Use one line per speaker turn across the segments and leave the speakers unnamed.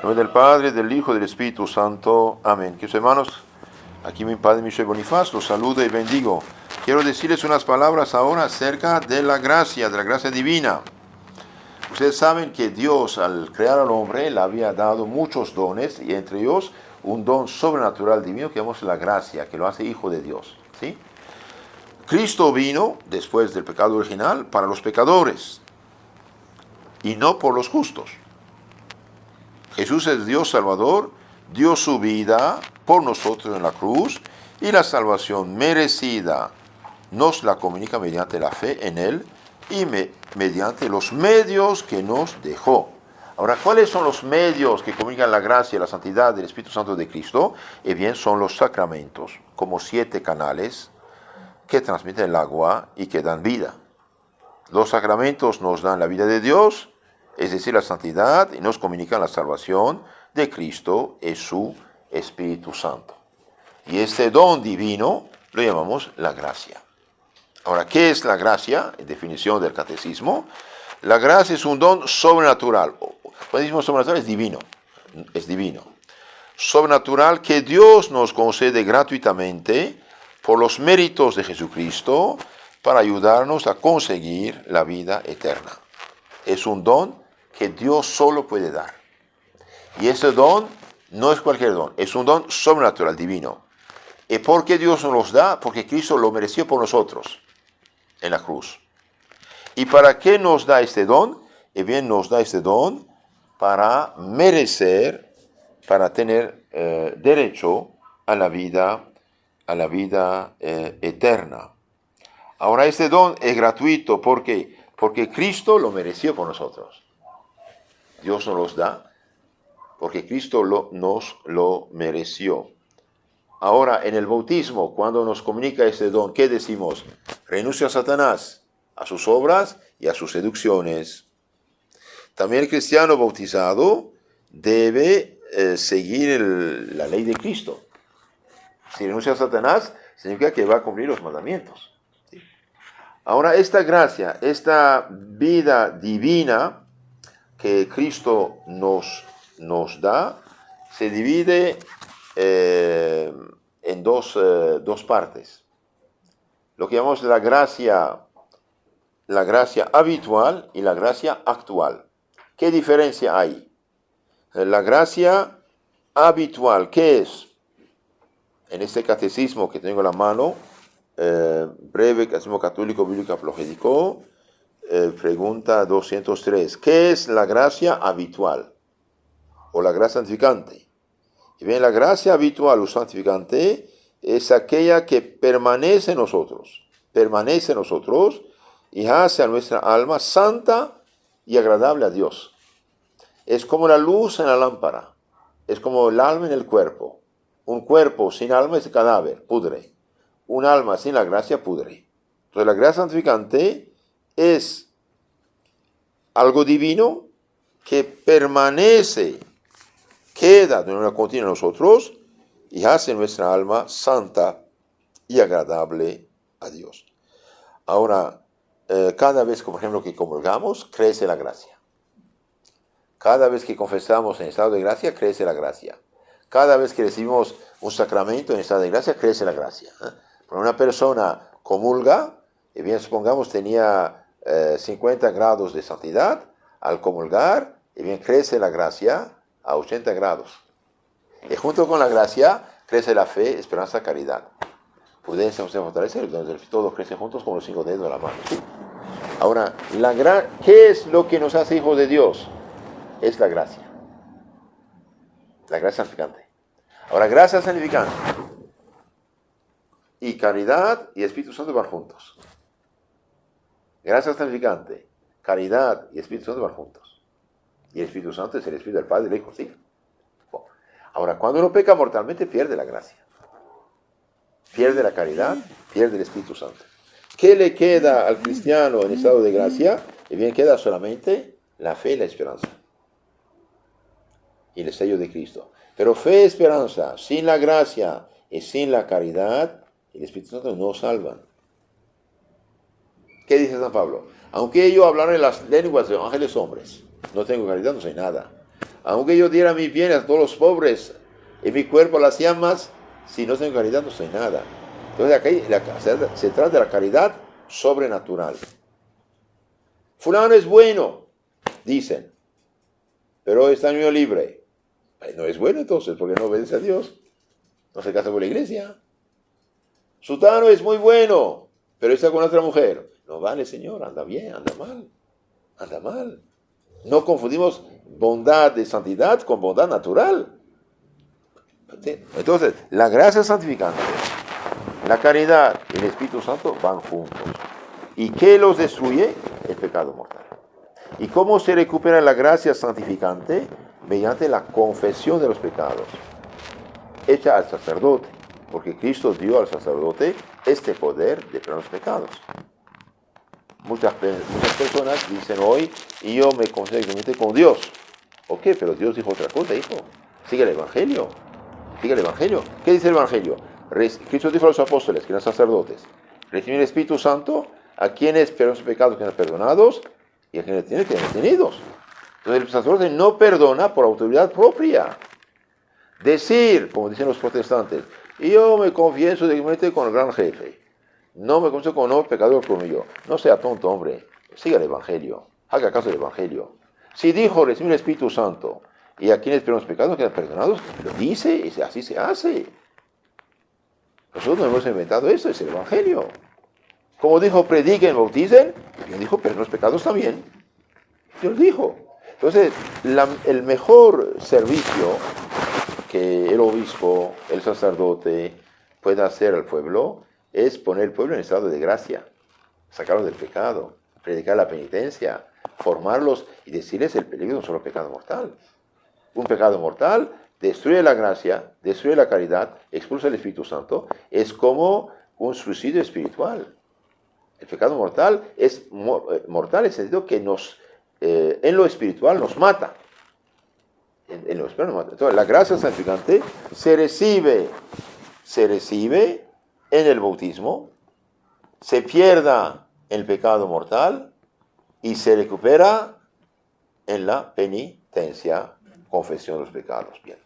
nombre del Padre, del Hijo y del Espíritu Santo. Amén. Queridos hermanos, aquí mi Padre, mi Soy Bonifaz, los saludo y bendigo. Quiero decirles unas palabras ahora acerca de la gracia divina. Ustedes saben que Dios, al crear al hombre, le había dado muchos dones, y entre ellos un don sobrenatural divino que llamamos la gracia, que lo hace hijo de Dios. ¿Sí? Cristo vino, después del pecado original, para los pecadores, y no por los justos. Jesús es Dios Salvador, dio su vida por nosotros en la cruz, y la salvación merecida nos la comunica mediante la fe en Él y mediante los medios que nos dejó. Ahora, ¿cuáles son los medios que comunican la gracia y la santidad del Espíritu Santo de Cristo? Bien, son los sacramentos, como 7 canales que transmiten el agua y que dan vida. Los sacramentos nos dan la vida de Dios, es decir, la santidad, y nos comunican la salvación de Cristo y su Espíritu Santo. Y este don divino lo llamamos la gracia. Ahora, ¿qué es la gracia? En definición del catecismo, la gracia es un don sobrenatural. Cuando decimos sobrenatural, es divino. Es divino. Sobrenatural que Dios nos concede gratuitamente por los méritos de Jesucristo para ayudarnos a conseguir la vida eterna. Es un don que Dios solo puede dar. Y ese don no es cualquier don, es un don sobrenatural, divino. ¿Y por qué Dios nos los da? Porque Cristo lo mereció por nosotros en la cruz. ¿Y para qué nos da este don? Bien, nos da este don para merecer, para tener derecho a la vida eterna. Ahora, este don es gratuito porque Cristo lo mereció por nosotros. Dios nos los da porque Cristo nos lo mereció. Ahora, en el bautismo, cuando nos comunica este don, ¿qué decimos? Renuncia a Satanás, a sus obras y a sus seducciones. También el cristiano bautizado debe seguir la ley de Cristo. Si renuncia a Satanás, significa que va a cumplir los mandamientos. ¿Sí? Ahora, esta gracia, esta vida divina que Cristo nos da, se divide en dos partes. Lo que llamamos la gracia habitual y la gracia actual. ¿Qué diferencia hay? La gracia habitual, ¿qué es? En este catecismo que tengo en la mano, breve Catecismo Católico Bíblico Apologético, pregunta 203. ¿Qué es la gracia habitual o la gracia santificante? Y bien, la gracia habitual o santificante es aquella que permanece en nosotros y hace a nuestra alma santa y agradable a Dios. Es como la luz en la lámpara, es como el alma en el cuerpo. Un cuerpo sin alma es cadáver, pudre. Un alma sin la gracia pudre. Entonces la gracia santificante es algo divino que permanece, queda de manera continua en nosotros y hace nuestra alma santa y agradable a Dios. Ahora, cada vez, por ejemplo, que comulgamos, crece la gracia. Cada vez que confesamos en estado de gracia, crece la gracia. Cada vez que recibimos un sacramento en estado de gracia, crece la gracia. Cuando una persona comulga, y bien, supongamos tenía 50 grados de santidad, al comulgar, y bien, crece la gracia a 80 grados. Y junto con la gracia, crece la fe, esperanza, caridad. Prudencia, fortaleza, donde todos crecen juntos como los 5 dedos de la mano. ¿Sí? Ahora, ¿qué es lo que nos hace hijos de Dios? Es la gracia. La gracia santificante. Ahora, gracia santificante y caridad y Espíritu Santo van juntos. Gracia santificante, caridad y Espíritu Santo van juntos. Y el Espíritu Santo es el Espíritu del Padre y del Hijo, ¿sí? Bueno. Ahora, cuando uno peca mortalmente, pierde la gracia. Pierde la caridad, pierde el Espíritu Santo. ¿Qué le queda al cristiano en estado de gracia? Y bien, queda solamente la fe y la esperanza. Y el sello de Cristo. Pero fe y esperanza, sin la gracia y sin la caridad, el Espíritu Santo no salvan. ¿Qué dice San Pablo? Aunque yo hablara en las lenguas de ángeles hombres, no tengo caridad, no soy nada. Aunque yo diera mis bienes a todos los pobres y mi cuerpo las llamas, si no tengo caridad no soy nada. Entonces aquí se trata de la caridad sobrenatural. Fulano es bueno, dicen, pero está en unión libre. No es bueno entonces, porque no obedece a Dios. No se casa con la iglesia. Sutano es muy bueno, pero está con otra mujer. No vale, Señor, anda bien, anda mal. Anda mal. No confundimos bondad de santidad con bondad natural. Entonces, la gracia santificante, la caridad y el Espíritu Santo van juntos. ¿Y qué los destruye? El pecado mortal. ¿Y cómo se recupera la gracia santificante? Mediante la confesión de los pecados, hecha al sacerdote, porque Cristo dio al sacerdote este poder de perdonar los pecados. Muchas personas dicen hoy, y yo me confieso directamente con Dios. Ok, pero Dios dijo otra cosa, hijo. Sigue el Evangelio. Sigue el Evangelio. ¿Qué dice el Evangelio? Cristo dijo a los apóstoles, que eran sacerdotes, recibir el Espíritu Santo a quienes perdonan sus pecados, que eran perdonados, y a quienes tienen que ser detenidos. Entonces el sacerdote no perdona por autoridad propia. Decir, como dicen los protestantes, yo me confieso directamente con el gran jefe. No me confieso con un pecador como yo. No sea tonto, hombre. Siga el Evangelio. Haga caso del Evangelio. Si dijo recibir el Espíritu Santo y a quienes perdonan los pecados quedan perdonados, lo dice y así se hace. Nosotros no hemos inventado eso, es el Evangelio. Como dijo, prediquen, bauticen, Dios dijo, perdonen los pecados también. Dios dijo. Entonces, el mejor servicio que el obispo, el sacerdote puede hacer al pueblo es poner al pueblo en estado de gracia, sacarlos del pecado, predicar la penitencia, formarlos y decirles el peligro de un solo pecado mortal. Un pecado mortal destruye la gracia, destruye la caridad, expulsa el Espíritu Santo, es como un suicidio espiritual. El pecado mortal es mortal en el sentido que en lo espiritual nos mata. En lo espiritual nos mata. Entonces, la gracia santificante se recibe en el bautismo, se pierda el pecado mortal y se recupera en la penitencia, confesión de los pecados. Bien.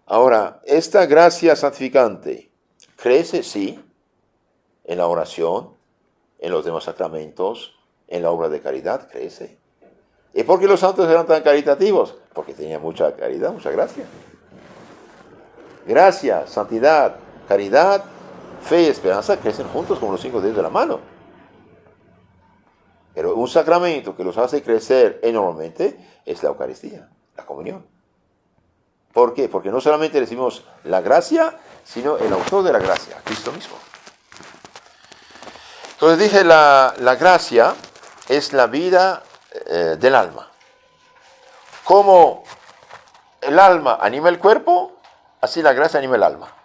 Ahora, esta gracia santificante crece, sí, en la oración, en los demás sacramentos, en la obra de caridad, crece. ¿Y por qué los santos eran tan caritativos? Porque tenían mucha caridad, mucha gracia. Gracia, santidad, caridad, fe y esperanza crecen juntos como los 5 dedos de la mano. Pero un sacramento que los hace crecer enormemente es la Eucaristía, la comunión. ¿Por qué? Porque no solamente recibimos la gracia, sino el autor de la gracia, Cristo mismo. Entonces dije, la gracia es la vida del alma. Como el alma anima el cuerpo, así la gracia anima el alma.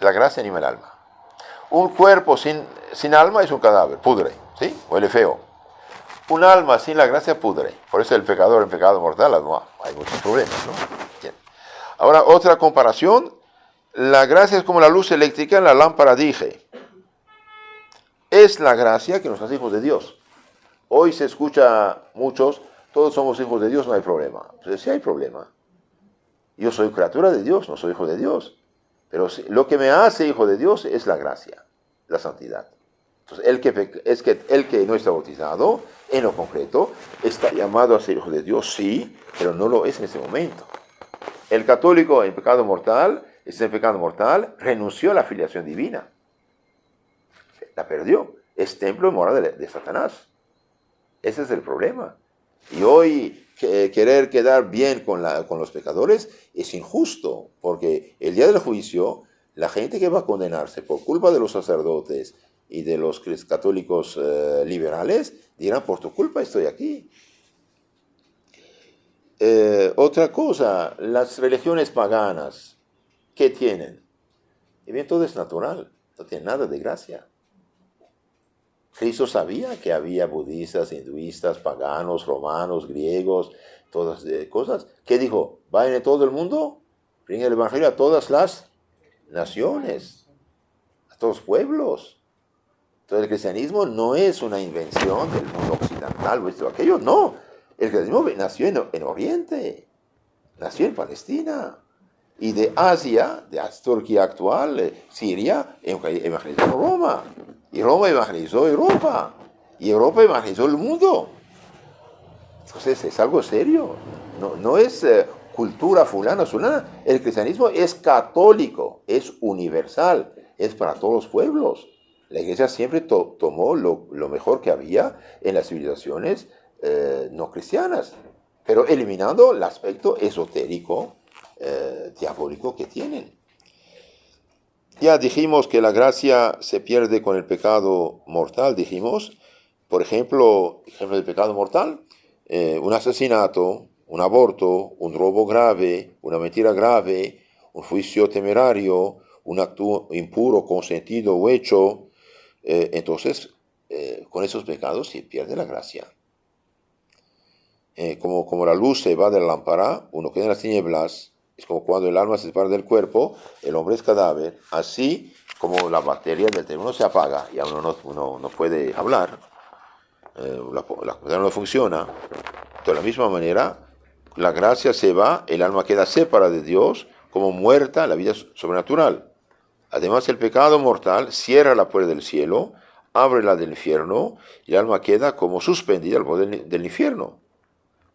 La gracia anima el alma. Un cuerpo sin alma es un cadáver, pudre, ¿sí? Huele feo. Un alma sin la gracia pudre. Por eso el pecador, el pecado mortal, no, hay muchos problemas, ¿no? Bien. Ahora, otra comparación. La gracia es como la luz eléctrica en la lámpara, dije. Es la gracia que nos hace hijos de Dios. Hoy se escucha muchos, todos somos hijos de Dios, no hay problema. Entonces sí hay problema. Yo soy criatura de Dios, no soy hijo de Dios. Pero lo que me hace hijo de Dios es la gracia, la santidad. Entonces, el que no está bautizado, en lo concreto, está llamado a ser hijo de Dios, sí, pero no lo es en ese momento. El católico en pecado mortal, renunció a la filiación divina. La perdió. Es templo y morada de Satanás. Ese es el problema. Y hoy querer quedar bien con los pecadores es injusto, porque el día del juicio, la gente que va a condenarse por culpa de los sacerdotes y de los católicos liberales, dirán, por tu culpa estoy aquí. Otra cosa, las religiones paganas, ¿qué tienen? Y bien, todo es natural, no tiene nada de gracia. Cristo sabía que había budistas, hinduistas, paganos, romanos, griegos, todas cosas. ¿Qué dijo? Vayan a todo el mundo, bringen el evangelio a todas las naciones, a todos los pueblos. Entonces el cristianismo no es una invención del mundo occidental o esto o aquello, no. El cristianismo nació en Oriente. nació en Palestina. Y de Asia, de Turquía actual, Siria, evangelizó Roma. Y Roma evangelizó Europa. Y Europa evangelizó el mundo. Entonces es algo serio. No es cultura fulana. El cristianismo es católico, es universal, es para todos los pueblos. La iglesia siempre tomó lo mejor que había en las civilizaciones no cristianas, pero eliminando el aspecto esotérico, diabólico que tienen. Ya dijimos que la gracia se pierde con el pecado mortal, dijimos. Por ejemplo del pecado mortal, un asesinato, un aborto, un robo grave, una mentira grave, un juicio temerario, un acto impuro consentido o hecho. Entonces, con esos pecados se pierde la gracia. Como la luz se va de la lámpara, uno queda en las tinieblas. Es como cuando el alma se separa del cuerpo, el hombre es cadáver. Así como la batería del teléfono se apaga y uno no puede hablar, la computadora no funciona. De la misma manera, la gracia se va, el alma queda separada de Dios, como muerta la vida sobrenatural. Además, el pecado mortal cierra la puerta del cielo, abre la del infierno, y el alma queda como suspendida al poder del infierno.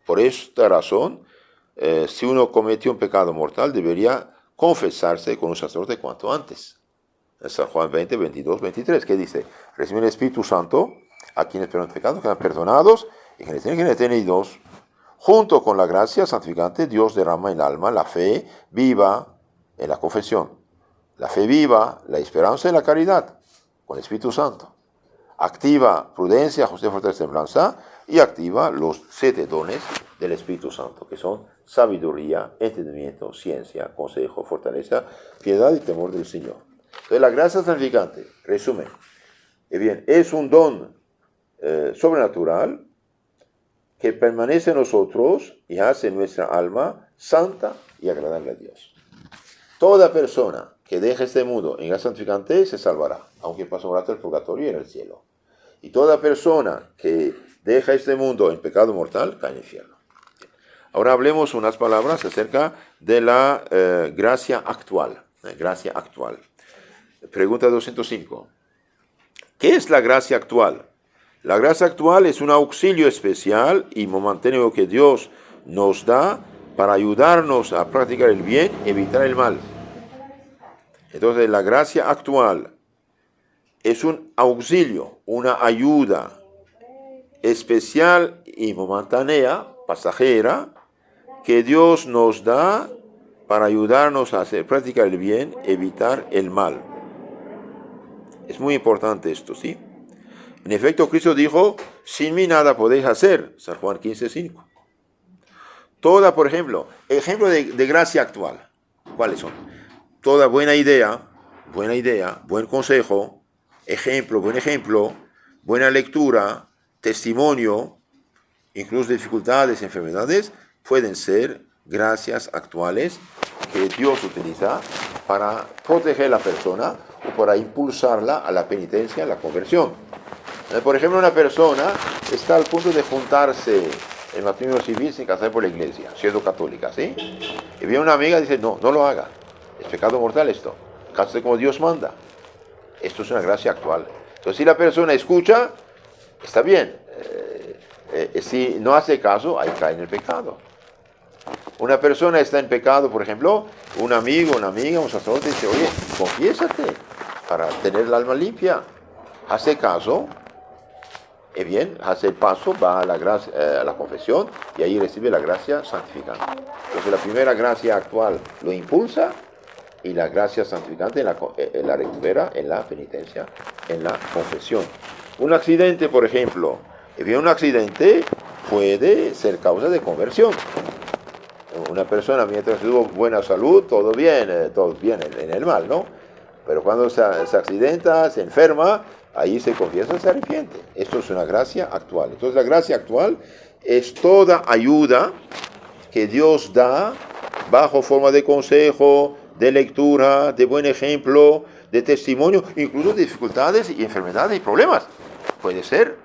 Por esta razón, si uno cometió un pecado mortal, debería confesarse con un sacerdote cuanto antes. En San Juan 20, 22, 23, que dice: reciben el Espíritu Santo a quienes perdonan pecados, quedan perdonados, y quienes tienen dos. Junto con la gracia santificante, Dios derrama en el alma la fe viva en la confesión, la fe viva, la esperanza y la caridad, con el Espíritu Santo. Activa prudencia, justicia, fortaleza, templanza, y activa los 7 dones del Espíritu Santo, que son sabiduría, entendimiento, ciencia, consejo, fortaleza, piedad y temor del Señor. Entonces, la gracia santificante, resumen, es un don sobrenatural que permanece en nosotros y hace nuestra alma santa y agradable a Dios. Toda persona que deje este mundo en gracia santificante se salvará, aunque pase un rato el purgatorio y en el cielo. Y toda persona que deja este mundo en pecado mortal cae en el infierno. Ahora hablemos unas palabras acerca de la gracia actual. Gracia actual. Pregunta 205. ¿Qué es la gracia actual? La gracia actual es un auxilio especial y momentáneo que Dios nos da para ayudarnos a practicar el bien y evitar el mal. Entonces, la gracia actual es un auxilio, una ayuda especial y momentánea, pasajera, que Dios nos da para ayudarnos a practicar el bien, evitar el mal. Es muy importante esto, ¿sí? En efecto, Cristo dijo: sin mí nada podéis hacer, San Juan 15:5. Por ejemplo de gracia actual, ¿cuáles son? Toda buena idea, buen consejo, buen ejemplo, buena lectura, testimonio, incluso dificultades, enfermedades, pueden ser gracias actuales que Dios utiliza para proteger a la persona o para impulsarla a la penitencia, a la conversión. Por ejemplo, una persona está al punto de juntarse en matrimonio civil sin casar por la iglesia, siendo católica, ¿sí? Y viene una amiga y dice: no lo haga, es pecado mortal esto, cásate como Dios manda. Esto es una gracia actual. Entonces, si la persona escucha, está bien. Si no hace caso, ahí cae en el pecado. Una persona está en pecado, por ejemplo, un amigo, una amiga, un sacerdote dice: oye, confiésate para tener el alma limpia. Hace caso, hace el paso, va a la confesión y ahí recibe la gracia santificante. Entonces, la primera gracia actual lo impulsa y la gracia santificante la recupera en la penitencia, en la confesión. Un accidente, por ejemplo, un accidente puede ser causa de conversión. Una persona, mientras tuvo buena salud, todo bien en el mal, ¿no? Pero cuando se accidenta, se enferma, ahí se confiesa y se arrepiente. Esto es una gracia actual. Entonces, la gracia actual es toda ayuda que Dios da bajo forma de consejo, de lectura, de buen ejemplo, de testimonio, incluso de dificultades y enfermedades y problemas. Puede ser.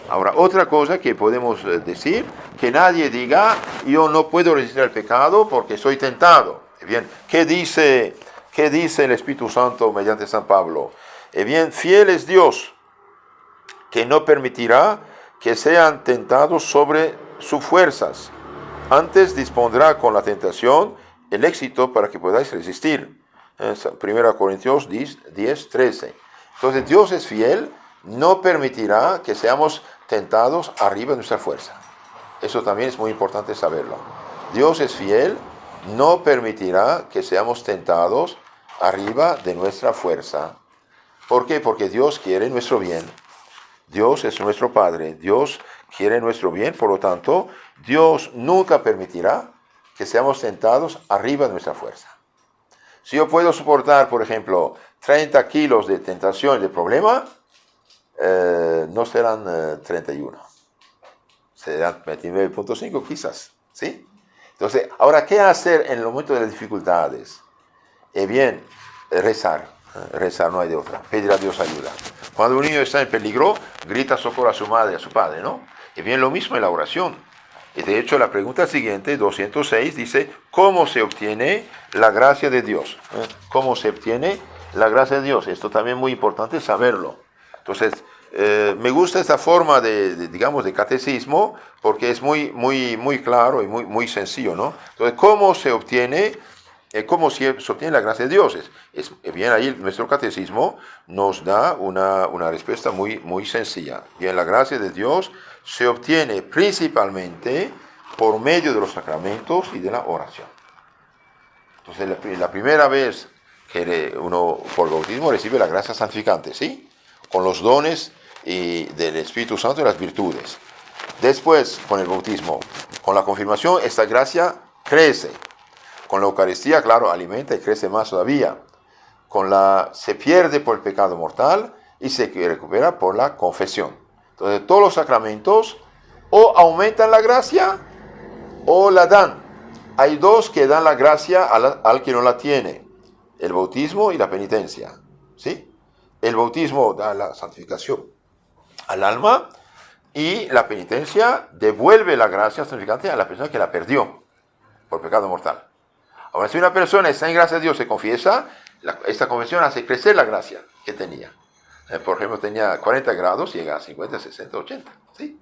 Ahora, otra cosa que podemos decir, que nadie diga, yo no puedo resistir al pecado porque soy tentado. Bien, qué dice el Espíritu Santo mediante San Pablo? Bien, fiel es Dios, que no permitirá que sean tentados sobre sus fuerzas. Antes dispondrá con la tentación el éxito para que podáis resistir. 1 Corintios 10, 13. Entonces Dios es fiel, no permitirá que seamos tentados arriba de nuestra fuerza. Eso también es muy importante saberlo. Dios es fiel, no permitirá que seamos tentados arriba de nuestra fuerza. ¿Por qué? Porque Dios quiere nuestro bien. Dios es nuestro Padre, Dios quiere nuestro bien, por lo tanto, Dios nunca permitirá que seamos tentados arriba de nuestra fuerza. Si yo puedo soportar, por ejemplo, 30 kilos de tentación y de problema, no serán 31. Serán 29.5 quizás, ¿sí? Entonces, ahora, ¿qué hacer en el momento de las dificultades? Bien, rezar, no hay de otra, pedir a Dios ayuda. Cuando un niño está en peligro, grita socorro a su madre, a su padre, ¿no? Y bien, lo mismo en la oración. Y de hecho, la pregunta siguiente, 206, dice, ¿cómo se obtiene la gracia de Dios? ¿Cómo se obtiene la gracia de Dios? Esto también es muy importante saberlo. Entonces, me gusta esta forma digamos, de catecismo, porque es muy claro y muy sencillo, ¿no? Entonces, ¿cómo se obtiene la gracia de Dios? Bien, ahí nuestro catecismo nos da una respuesta muy sencilla. Bien, la gracia de Dios se obtiene principalmente por medio de los sacramentos y de la oración. Entonces, la primera vez que uno por bautismo recibe la gracia santificante, ¿sí? Con los dones del Espíritu Santo y las virtudes. Después, con el bautismo, con la confirmación, esta gracia crece. Con la Eucaristía, claro, alimenta y crece más todavía. Se pierde por el pecado mortal y se recupera por la confesión. Entonces, todos los sacramentos o aumentan la gracia o la dan. Hay dos que dan la gracia al que no la tiene: el bautismo y la penitencia, ¿sí? El bautismo da la santificación al alma y la penitencia devuelve la gracia santificante a la persona que la perdió por pecado mortal. Ahora, si una persona está en gracia de Dios, se confiesa, esta confesión hace crecer la gracia que tenía. Por ejemplo, tenía 40 grados, llega a 50, 60, 80. ¿Sí?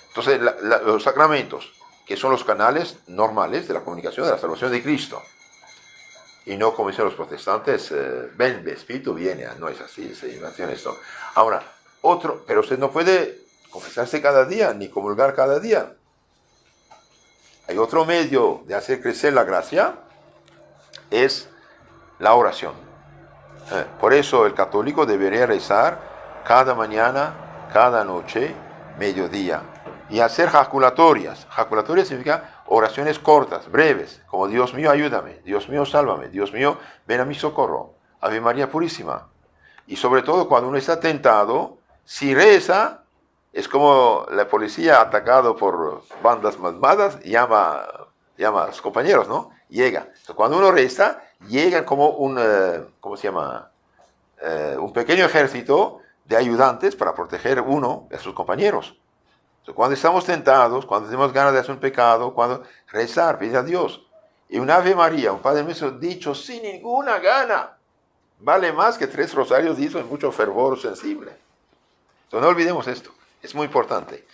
Entonces, los sacramentos, que son los canales normales de la comunicación de la salvación de Cristo. Y no como dicen los protestantes, ven, Espíritu viene. No es así, se imagina esto. Ahora, pero usted no puede confesarse cada día, ni comulgar cada día. Hay otro medio de hacer crecer la gracia, es la oración. Por eso el católico debería rezar cada mañana, cada noche, mediodía. Y hacer jaculatorias. Jaculatorias significa oraciones cortas, breves, como Dios mío, ayúdame, Dios mío, sálvame, Dios mío, ven a mi socorro, Ave María Purísima. Y sobre todo cuando uno está tentado, si reza, es como la policía atacado por bandas malvadas, llama a sus compañeros, ¿no? Llega. Entonces, cuando uno reza, llega como ¿cómo se llama? Un pequeño ejército de ayudantes para proteger uno a sus compañeros. Entonces, cuando estamos tentados, cuando tenemos ganas de hacer un pecado, cuando rezar, pedir a Dios. Y un Ave María, un Padre Nuestro dicho sin ninguna gana, vale más que 3 rosarios dicho en mucho fervor sensible. Entonces, no olvidemos esto. Es muy importante.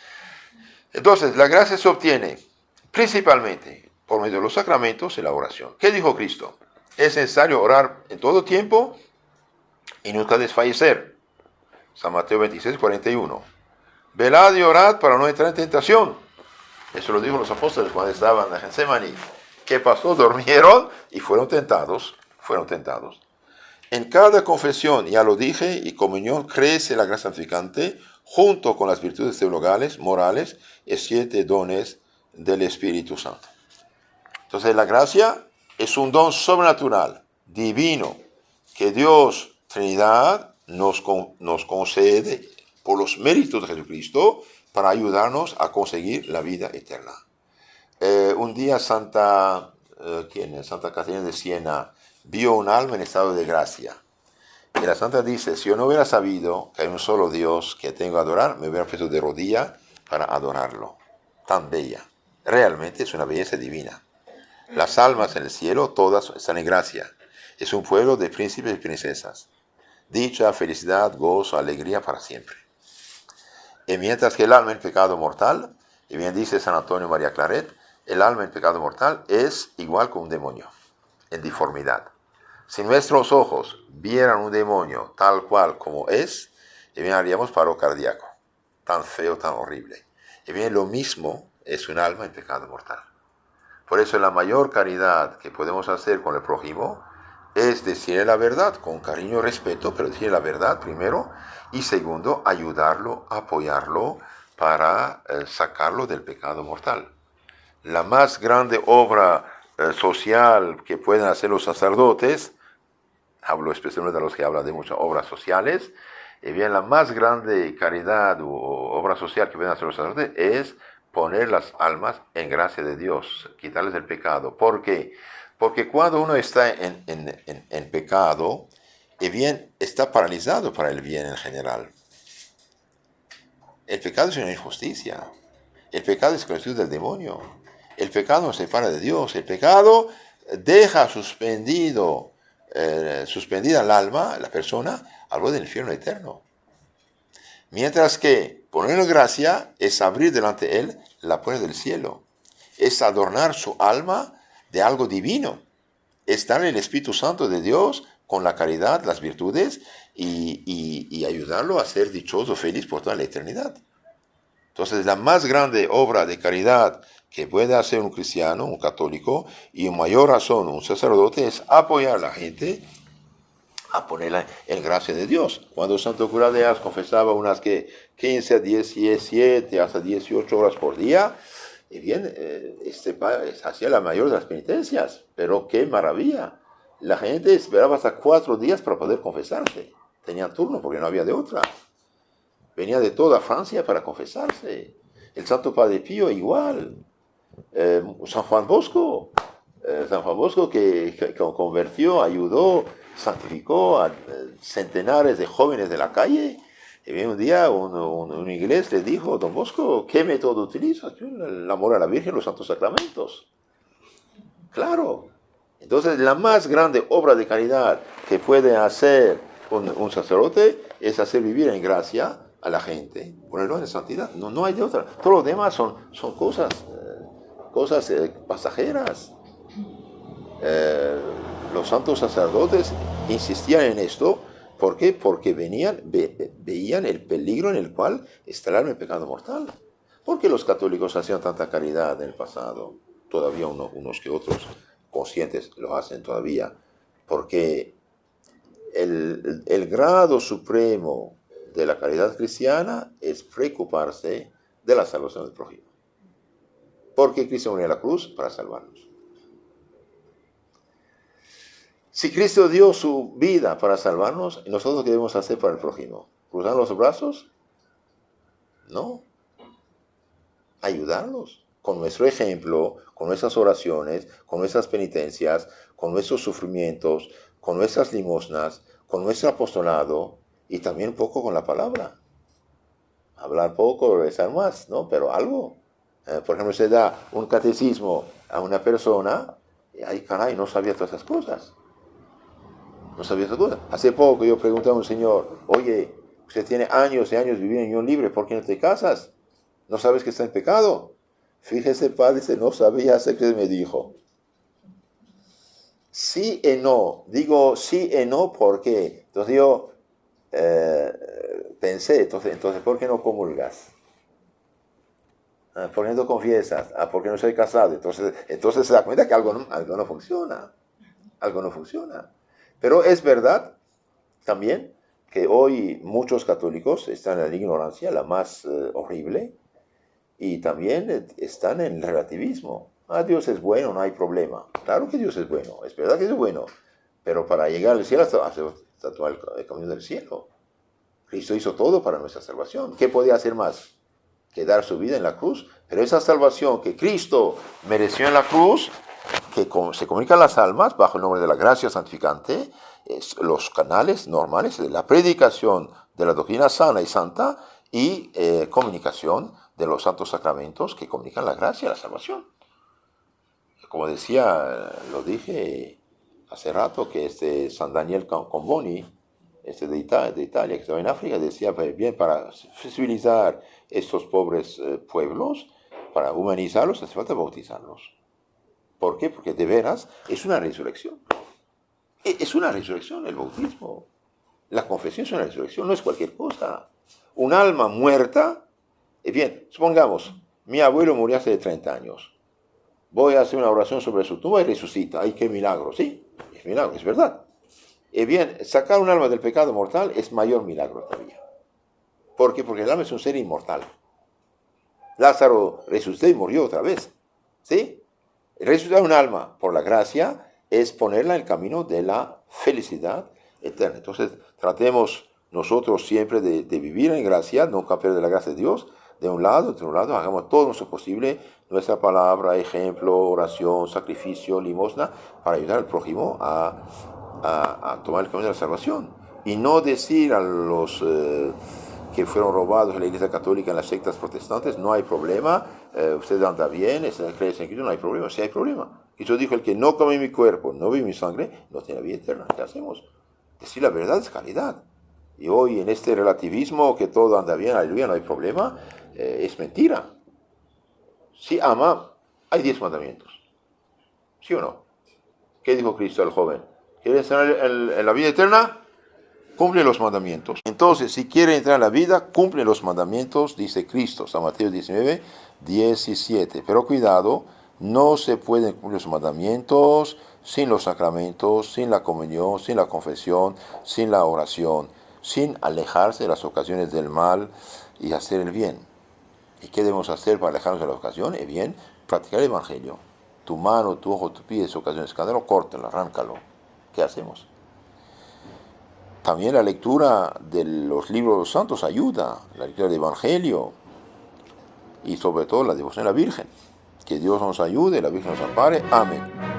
Entonces, la gracia se obtiene principalmente por medio de los sacramentos y la oración. ¿Qué dijo Cristo? Es necesario orar en todo tiempo y nunca desfallecer. San Mateo 26, 41. Velad y orad para no entrar en tentación. Eso lo dijo los apóstoles cuando estaban en Getsemaní. ¿Qué pasó? Durmieron y fueron tentados. En cada confesión, ya lo dije, y comunión crece la gracia santificante junto con las virtudes teologales, morales y 7 dones del Espíritu Santo. Entonces, la gracia es un don sobrenatural, divino, que Dios, Trinidad, nos concede por los méritos de Jesucristo para ayudarnos a conseguir la vida eterna. Un día Santa Catarina de Siena vio un alma en estado de gracia Y la santa dice, si yo no hubiera sabido que hay un solo Dios que tengo que adorar, me hubiera puesto de rodilla para adorarlo. Tan bella. Realmente es una belleza divina. Las almas en el cielo, todas están en gracia. Es un pueblo de príncipes y princesas. Dicha, felicidad, gozo, alegría para siempre. Y mientras que el alma en pecado mortal, y bien dice San Antonio María Claret, el alma en pecado mortal es igual que un demonio, en deformidad. Si nuestros ojos vieran un demonio tal cual como es, y bien haríamos paro cardíaco, tan feo, tan horrible. Y bien lo mismo es un alma en pecado mortal. Por eso la mayor caridad que podemos hacer con el prójimo es decirle la verdad, con cariño y respeto, pero decirle la verdad primero, y segundo, ayudarlo, apoyarlo para sacarlo del pecado mortal. La más grande obra social que pueden hacer los sacerdotes, hablo especialmente de los que hablan de muchas obras sociales, y bien la más grande caridad o obra social que pueden hacer los sacerdotes es poner las almas en gracia de Dios, quitarles el pecado. ¿Por qué? Porque cuando uno está en pecado, el bien está paralizado para el bien en general. El pecado es una injusticia. El pecado es conocido del demonio. El pecado nos separa de Dios. El pecado deja suspendida el alma, la persona, algo del infierno eterno. Mientras que ponerle gracia es abrir delante de él la puerta del cielo. Es adornar su alma de algo divino. Es darle el Espíritu Santo de Dios con la caridad, las virtudes y ayudarlo a ser dichoso, feliz por toda la eternidad. Entonces, la más grande obra de caridad que puede hacer un cristiano, un católico, y en mayor razón un sacerdote, es apoyar a la gente a ponerla en gracia de Dios. Cuando Santo Cura de Ars confesaba unas 15, 17, hasta 18 horas por día, y bien, hacía la mayor de las penitencias, pero qué maravilla. La gente esperaba hasta 4 días para poder confesarse. Tenían turno porque no había de otra. Venía de toda Francia para confesarse. El Santo Padre Pío igual. San Juan Bosco. San Juan Bosco que convirtió, ayudó, santificó a centenares de jóvenes de la calle. Y bien, un día un inglés le dijo, Don Bosco, ¿qué método utiliza? El amor a la Virgen, los santos sacramentos. Claro. Entonces, la más grande obra de caridad que puede hacer un sacerdote es hacer vivir en gracia a la gente, ponerlo en santidad. No hay de otra. Todo lo demás son cosas pasajeras. Los santos sacerdotes insistían en esto. ¿Por qué? Porque veían el peligro en el cual está el alma en pecado mortal. ¿Por qué los católicos hacían tanta caridad en el pasado? Todavía unos que otros conscientes lo hacen todavía. Porque el grado supremo de la caridad cristiana es preocuparse de la salvación del prójimo. Porque Cristo murió en la cruz para salvarnos. Si Cristo dio su vida para salvarnos, ¿nosotros qué debemos hacer para el prójimo? ¿Cruzar los brazos? No. Ayudarlos con nuestro ejemplo, con nuestras oraciones, con nuestras penitencias, con nuestros sufrimientos, con nuestras limosnas, con nuestro apostolado y también un poco con la palabra. Hablar poco, rezar más, ¿no? Pero algo. Por ejemplo, se da un catecismo a una persona y, ay, caray, no sabía todas esas cosas. No sabía esas cosas. Hace poco yo pregunté a un señor, oye, usted tiene años y años viviendo en unión libre, ¿por qué no te casas? ¿No sabes que está en pecado? Fíjese, padre, no sabía hacer que me dijo. Sí y no. Digo sí y no, ¿por qué? Entonces yo pensé, entonces, ¿por qué no comulgas? ¿Por qué no confiesas? ¿Por qué no soy casado? Entonces se da cuenta que algo no funciona. Algo no funciona. Pero es verdad también que hoy muchos católicos están en la ignorancia, la más horrible, y también están en el relativismo. Dios es bueno, no hay problema. Claro que Dios es bueno, es verdad que es bueno, pero para llegar al cielo hasta tomar el camino del cielo. Cristo hizo todo para nuestra salvación. ¿Qué podía hacer más que dar su vida en la cruz? Pero esa salvación que Cristo mereció en la cruz, que se comunican las almas bajo el nombre de la gracia santificante, los canales normales de la predicación de la doctrina sana y santa y comunicación de los santos sacramentos que comunican la gracia y la salvación. Como decía, lo dije hace rato, que San Daniel Comboni, de Italia, que estaba en África, decía, bien, para civilizar estos pobres pueblos, para humanizarlos, hace falta bautizarlos. ¿Por qué? Porque de veras es una resurrección. Es una resurrección el bautismo. La confesión es una resurrección, no es cualquier cosa. Un alma muerta, bien, supongamos, mi abuelo murió hace 30 años. Voy a hacer una oración sobre su tumba y resucita. ¡Ay, qué milagro! Sí, es milagro, es verdad. Bien, sacar un alma del pecado mortal es mayor milagro todavía. ¿Por qué? Porque el alma es un ser inmortal. Lázaro resucitó y murió otra vez. ¿Sí? Resucitar un alma por la gracia es ponerla en el camino de la felicidad eterna. Entonces, tratemos nosotros siempre de vivir en gracia, nunca perder la gracia de Dios. De un lado, hagamos todo nuestro posible, nuestra palabra, ejemplo, oración, sacrificio, limosna, para ayudar al prójimo a tomar el camino de la salvación. Y no decir a los que fueron robados en la Iglesia Católica, en las sectas protestantes, no hay problema, usted anda bien, cree en Cristo, no hay problema. Sí hay problema. Cristo dijo, el que no come mi cuerpo, no bebe mi sangre, no tiene vida eterna. ¿Qué hacemos? Decir la verdad es caridad. Y hoy en este relativismo que todo anda bien, aleluya, no hay problema, es mentira. Si ama, hay 10 mandamientos. ¿Sí o no? ¿Qué dijo Cristo al joven? ¿Quieres entrar en la vida eterna? Cumple los mandamientos. Entonces, si quiere entrar en la vida, cumple los mandamientos, dice Cristo, San Mateo 19, 17. Pero cuidado, no se pueden cumplir los mandamientos sin los sacramentos, sin la comunión, sin la confesión, sin la oración, sin alejarse de las ocasiones del mal y hacer el bien. ¿Y qué debemos hacer para alejarnos de la ocasión? Bien, practicar el Evangelio. Tu mano, tu ojo, tu pie es ocasión de escándalo, córtalo, arráncalo. ¿Qué hacemos? También la lectura de los libros de los santos ayuda, la lectura del Evangelio y sobre todo la devoción a la Virgen. Que Dios nos ayude, la Virgen nos ampare. Amén.